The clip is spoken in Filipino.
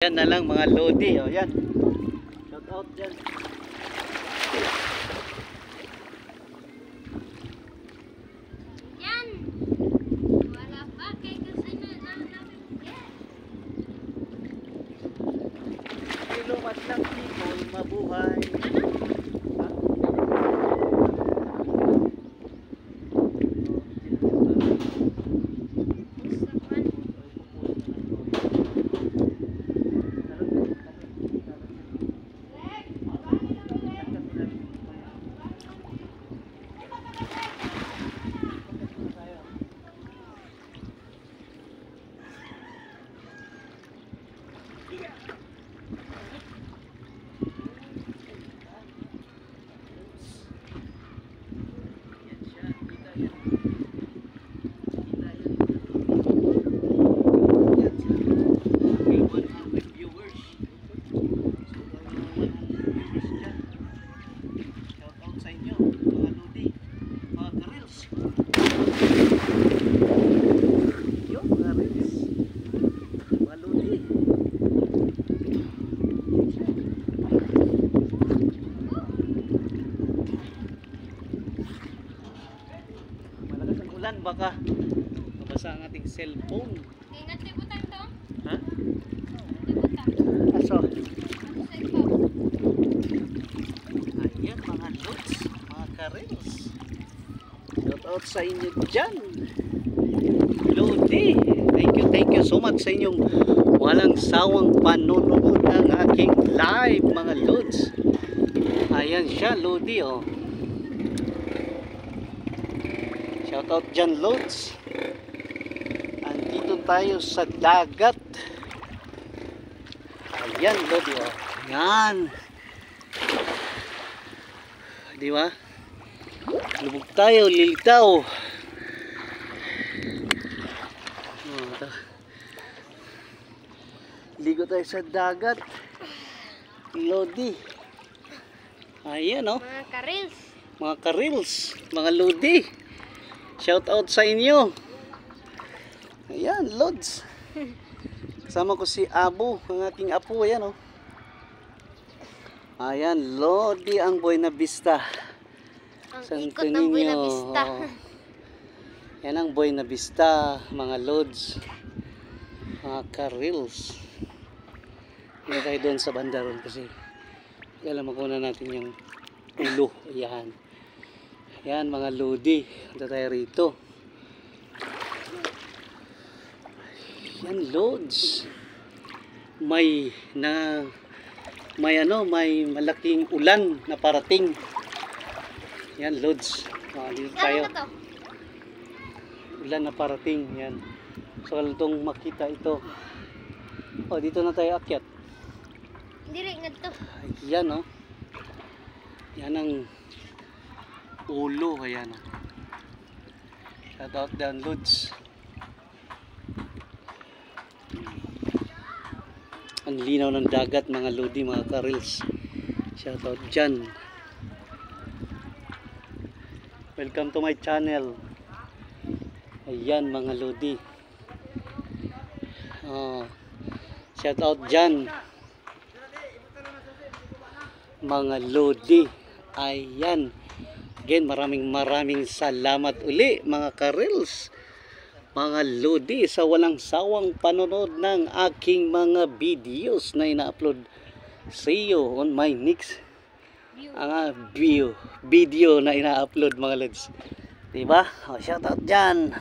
Yan na lang mga lodi. O yan. Shout out dyan. Yan. Wala pa. Kaya kasi Ilumat lang people mabuhay. Baka mabasa ang ating cellphone. ingat tibutan to. Ha? Tibutan. Aso? Cellphone. Ayan mga lods, mga karels. Shout out sa inyo dyan. Lodi, thank you so much sa inyong walang sawang panonood ng aking live mga lods. Ayan siya Lodi oh. Shout out dyan lods. Andito tayo sa dagat. Ayan Lodi oh. Yan. Di ba? Lubog tayo, lilitaw. Ligo tayo sa dagat. Lodi. Ayan oh. Mga karils. Mga karils, mga lodi. Shout out sa inyo. Ayan, lods. Kasama ko si Abu, ang ating apo. Ayan oh. Ayan, lodi ang Buena Vista. Ang ikot ng Buena Vista. Oh. Yan ang Buena Vista, mga lods. Mga karils. Hindi tayo doon sa banda ron kasi alam mo na natin yung ulo. Ayan. Ayan mga lodi. Punta tayo rito. Ayan lods. May malaking ulan na parating. Ayan lods. Dito tayo. Ano to? Ulan na parating. Ayan. So itong makita ito. Oh, dito na tayo akyat. Dili nga to. Ayan oh. Yan ang ulo. Ayan oh. Shout out down lods. Ang linaw ng dagat mga lodi, mga karils. Shout out dyan. Welcome to my channel. Ayan mga lodi. Oh. Shout out dyan mga lodi. Ayan. Again, maraming salamat uli mga karils, mga lodi sa walang sawang panonood ng aking mga videos na ina-upload sa iyo on my next video na ina-upload mga lods. Diba? Shout out dyan.